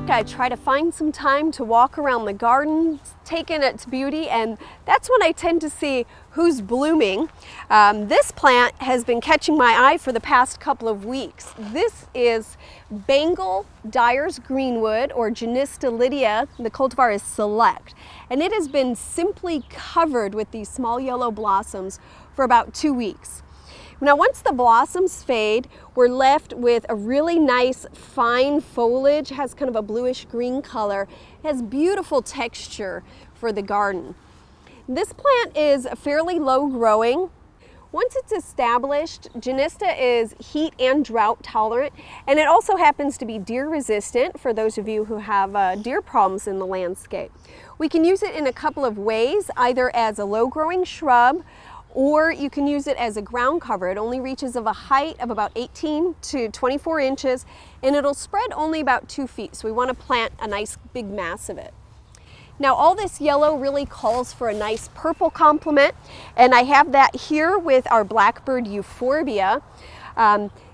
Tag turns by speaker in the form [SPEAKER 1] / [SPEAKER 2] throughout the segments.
[SPEAKER 1] week I try to find some time to walk around the garden, take in its beauty, and that's when I tend to see who's blooming. This plant has been catching my eye for the past couple of weeks. This is Bengal Dyer's Greenwood, or Janista Lydia. The cultivar is Select, and it has been simply covered with these small yellow blossoms for about 2 weeks. Now, once the blossoms fade, we're left with a really nice fine foliage. It has kind of a bluish green color. It has beautiful texture for the garden. This plant is fairly low growing. Once it's established, Janista is heat and drought tolerant, and it also happens to be deer resistant for those of you who have deer problems in the landscape. We can use it in a couple of ways, either as a low growing shrub, or you can use it as a ground cover. It only reaches of a height of about 18 to 24 inches, and it'll spread only about 2 feet. So we want to plant a nice big mass of it. Now, all this yellow really calls for a nice purple complement, and I have that here with our Blackbird Euphorbia.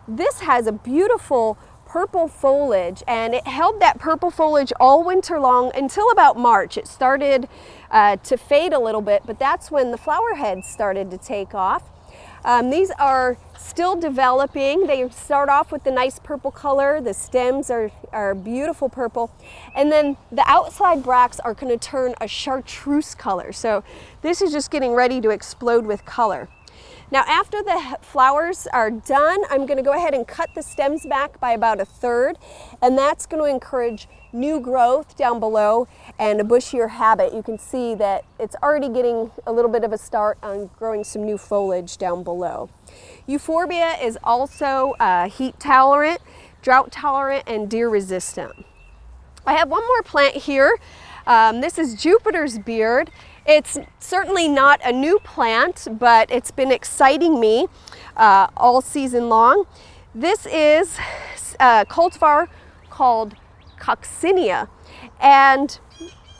[SPEAKER 1] This has a beautiful purple foliage, and it held that purple foliage all winter long until about March. It started to fade a little bit, but that's when the flower heads started to take off. These are still developing. They start off with the nice purple color. The stems are beautiful purple, and then the outside bracts are going to turn a chartreuse color. So this is just getting ready to explode with color. Now, after the flowers are done, I'm going to go ahead and cut the stems back by about 1/3, and that's going to encourage new growth down below and a bushier habit. You can see that it's already getting a little bit of a start on growing some new foliage down below. Euphorbia is also heat tolerant, drought tolerant, and deer resistant. I have one more plant here. This is Jupiter's Beard. It's certainly not a new plant, but it's been exciting me all season long. This is a cultivar called Coccinia, and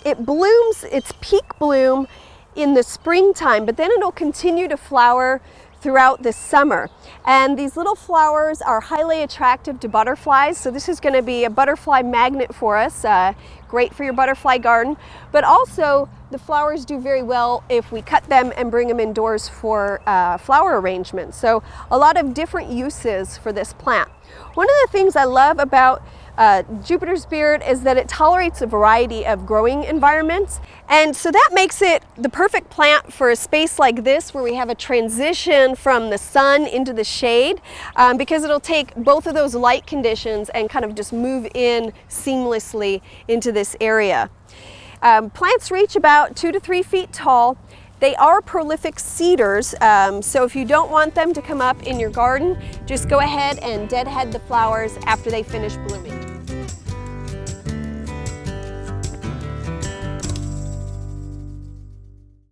[SPEAKER 1] it blooms its peak bloom in the springtime, but then it'll continue to flower throughout the summer. And these little flowers are highly attractive to butterflies, so this is going to be a butterfly magnet for us, great for your butterfly garden. But also the flowers do very well if we cut them and bring them indoors for flower arrangements. So a lot of different uses for this plant. One of the things I love about Jupiter's Beard is that it tolerates a variety of growing environments, and so that makes it the perfect plant for a space like this where we have a transition from the sun into the shade, because it'll take both of those light conditions and kind of just move in seamlessly into this area. Plants reach about 2 to 3 feet tall. They are prolific seeders, so if you don't want them to come up in your garden, just go ahead and deadhead the flowers after they finish blooming.